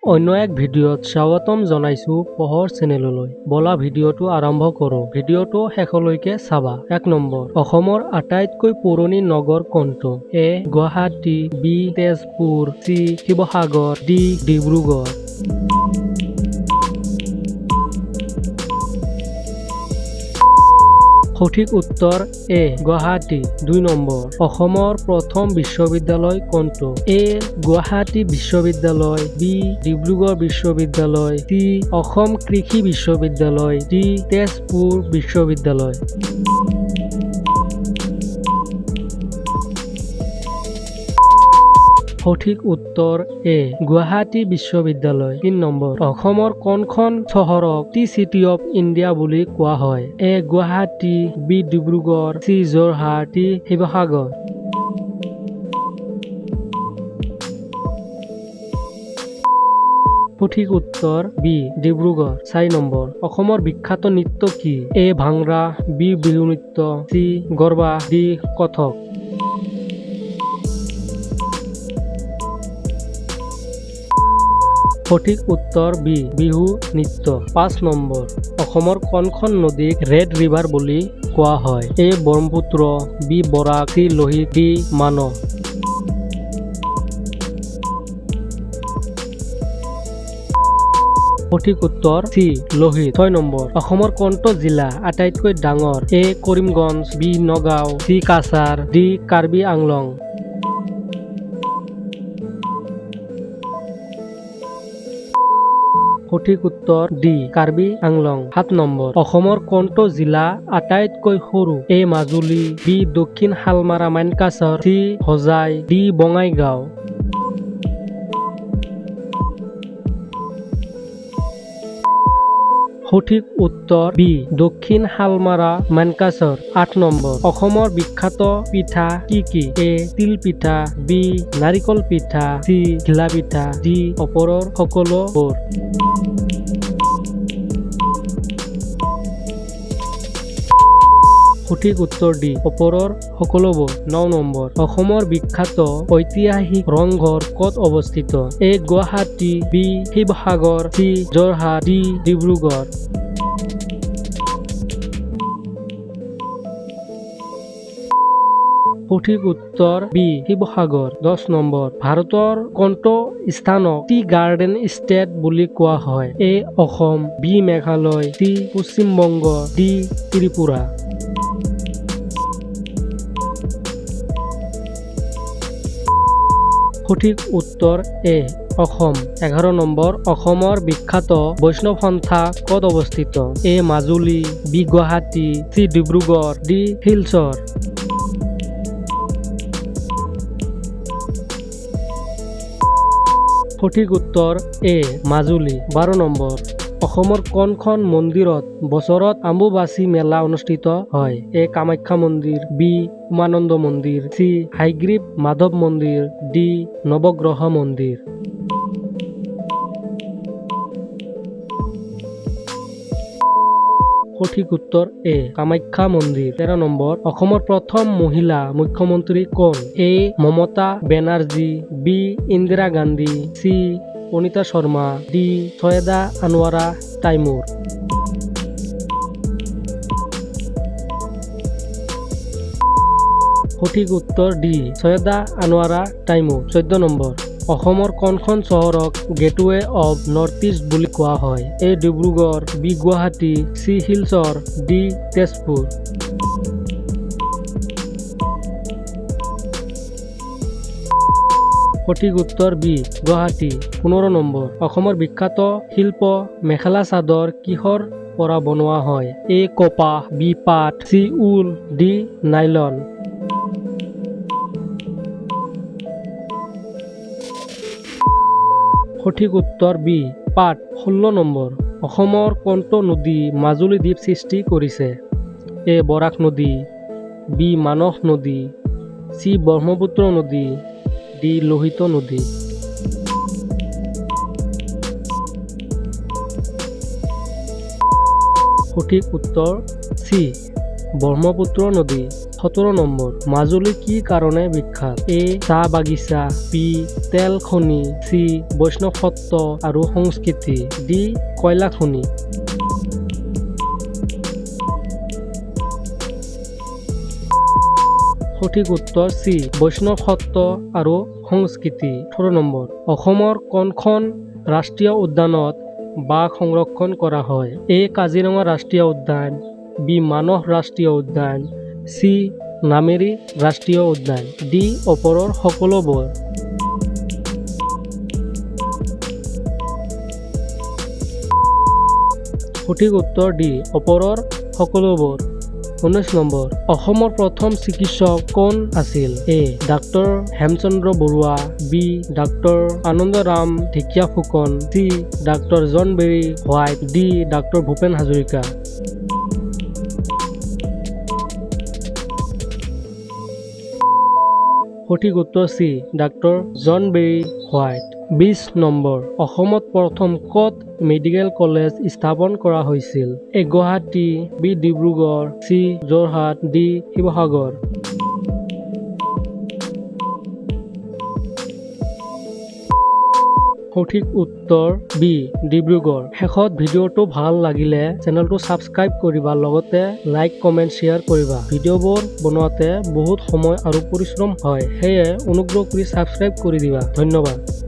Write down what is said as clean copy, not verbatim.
অন্য এক ভিডিঅ'ত স্বাগতম জনাইছো পঢ়ৰ চেনেললৈ। বলা ভিডিঅ'টো আৰম্ভ কৰোঁ। ভিডিঅ'টো শেষলৈকে চাবা। 1 নম্বৰ, অসমৰ আটাইতকৈ পুৰণি নগৰ কোনটো? A. Guwahati, B. Tezpur, C. Sivasagar, D. Dibrugarh. সঠিক উত্তৰ এ. গুৱাহাটী। 2 নম্বৰ, অসমৰ প্ৰথম বিশ্ববিদ্যালয় কোনটো? এ. গুৱাহাটী বিশ্ববিদ্যালয়, বি. ডিব্ৰুগড় বিশ্ববিদ্যালয়, চি. অসম কৃষি বিশ্ববিদ্যালয়, ডি. তেজপুৰ বিশ্ববিদ্যালয়। সঠিক উত্তৰ এ. গুৱাহাটী বিশ্ববিদ্যালয়। 3 নম্বৰ, অসমৰ কোনখন চহৰক টি চিটি অফ ইণ্ডিয়া বুলি কোৱা হয়? A. Guwahati, B. Dibrugarh, C. Jorhat, D. Sivasagar. সঠিক উত্তৰ বি. ডিব্ৰুগড়। 4 নম্বৰ, অসমৰ বিখ্যাত নৃত্য কি? এ. ভাংৰা, বি. বিহু নৃত্য, চি. গৰবা, ডি. কথক। সঠিক উত্তৰ বি. বিহু নৃত্য। 5 নম্বৰ, অসমৰ কোনখন নদীক ৰেড ৰিভাৰ বুলি কোৱা হয়? এ. ব্ৰহ্মপুত্ৰ, বি. বৰাক, চি. লোহিত, ডি. মানস। সঠিক উত্তৰ চি. লোহিত। 6 নম্বৰ, অসমৰ কোনটো জিলা আটাইতকৈ ডাঙৰ? A. Karimganj, B. Nagaon, C. Cachar, D. Karbi Anglong. সঠিক উত্তৰ ডি. কাৰ্বি আংলং। 7 নম্বৰ, অসমৰ কোনটো জিলা আটাইতকৈ সৰু? এ. মাজুলী, বি. দক্ষিণ শালমাৰা মানকাছৰ, চি. হোজাই, ডি. বঙাইগাঁও। সঠিক উত্তৰ বি. দক্ষিণ শালমাৰা মানকাছৰ। 8 নম্বৰ, অসমৰ বিখ্যাত পিঠা কি কি? এ. তিল পিঠা, বি. নাৰিকল পিঠা, চি. ঘিলা পিঠা, ডি. ওপৰৰ সকলোবোৰ। সঠিক উত্তৰ ডি. ওপৰৰ সকলোবোৰ। 9 নম্বৰ, অসমৰ বিখ্যাত ঐতিহাসিক ৰংঘৰ ক'ত অৱস্থিত? A. Guwahati, B. Sivasagar, C. Jorhat, D. Dibrugarh. সঠিক উত্তৰ বি. শিৱসাগৰ। 10 নম্বৰ, ভাৰতৰ কোনটো স্থানক টি গাৰ্ডেন ষ্টেট বুলি কোৱা হয়? এ. Assam, B. Meghalaya, C. Paschim Banga, D. Tripura. সঠিক উত্তৰ এ. অসম। 11 নম্বৰ, অসমৰ বিখ্যাত বৈষ্ণৱ সন্থা ক'ত অৱস্থিত? A. Majuli, B. Guwahati, C. Dibrugarh, D. Silchar. সঠিক উত্তৰ এ. মাজুলী। 12 নম্বৰ, অসমৰ কোনখন মন্দিৰত বছৰত অম্বুবাচী মেলা অনুষ্ঠিত হয়? এ. কামাখ্যা মন্দিৰ, বি. উমানন্দ মন্দিৰ, চি. হায়গ্ৰীৱ মাধৱ মন্দিৰ, ডি. নৱগ্ৰহ মন্দিৰ। সঠিক উত্তৰ এ. কামাখ্যা মন্দিৰ। 13 নম্বৰ, অসমৰ প্ৰথম মহিলা মুখ্যমন্ত্ৰী কোন? A. Mamata Banerjee, B. Indira Gandhi, C. Anita Sharma, D. Syeda Anowara Taimur. সঠিক উত্তৰ ডি. সৈয়দা আনোৱাৰা তাইমুৰ। 14 নম্বৰ, অসমৰ কোনখন চহৰক গেটৱে অৱ নৰ্থ ইষ্ট বুলি কোৱা হয়? A. Dibrugarh, B. Guwahati, C. Silchar, D. Tezpur. সঠিক উত্তৰ বি. গুৱাহাটী। 15 নম্বৰ, অসমৰ বিখ্যাত শিল্প মেখেলা চাদৰ কিহৰ পৰা বনোৱা হয়? এ. কপাহ, বি. পাট, চি. উল, ডি. নাইলন। সঠিক উত্তৰ বি. পাট। 16 নম্বৰ, অসমৰ কোনটো নদী মাজুলী দ্বীপ সৃষ্টি কৰিছে? এ. বৰাক নদী, বি. মানস নদী, চি. ব্ৰহ্মপুত্ৰ নদী, ডি. লোহিত নদী। সঠিক উত্তৰ চি. ব্ৰহ্মপুত্ৰ নদী। 17 নম্বৰ মাজুলী কি কাৰণে বিখ্যাত এ চাহ বাগিচা বি তেল খনি চি বৈষ্ণৱ সত্ৰ আৰু সংস্কৃতি ডি কয়লা খনি সঠিক উত্তৰ চি বৈষ্ণৱ সত্ৰ আৰু সংস্কৃতি 18 নম্বৰ অসমৰ কোনখন ৰাষ্ট্ৰীয় উদ্যানত বাঘ সংৰক্ষণ কৰা হয় এ কাজিৰঙা ৰাষ্ট্ৰীয় উদ্যান বি মানস ৰাষ্ট্ৰীয় উদ্যান চি নামেৰি ৰাষ্ট্ৰীয় উদ্যান ডি ওপৰৰ সকলোবোৰ সঠিক উত্তৰ ডি ওপৰৰ সকলোবোৰ 19 নম্বৰ অসমৰ প্ৰথম চিকিৎসক কোন আছিল A doctor Hemchandra Barua B doctor Anandaram Dhekial Phukan C doctor John Berry White D doctor Bhupen Hazarika সঠিক উত্তৰ C doctor John Berry White 20 number অসমত প্ৰথম ক'ত মেডিকেল কলেজ স্থাপন কৰা হৈছিল A Guwahati B Dibrugarh C Jorhat D Sivasagar সঠিক উত্তৰ বি ডিব্ৰুগড় শেষত ভিডিঅ'টো ভাল লাগিলে চেনেলটো ছাবস্ক্ৰাইব কৰিবা লগতে লাইক কমেণ্ট শ্বেয়াৰ কৰিবা ভিডিঅ'বোৰ বনোৱাতে বহুত সময় আৰু পৰিশ্ৰম হয় সেয়ে অনুগ্ৰহ কৰি ছাবস্ক্ৰাইব কৰি দিবা ধন্যবাদ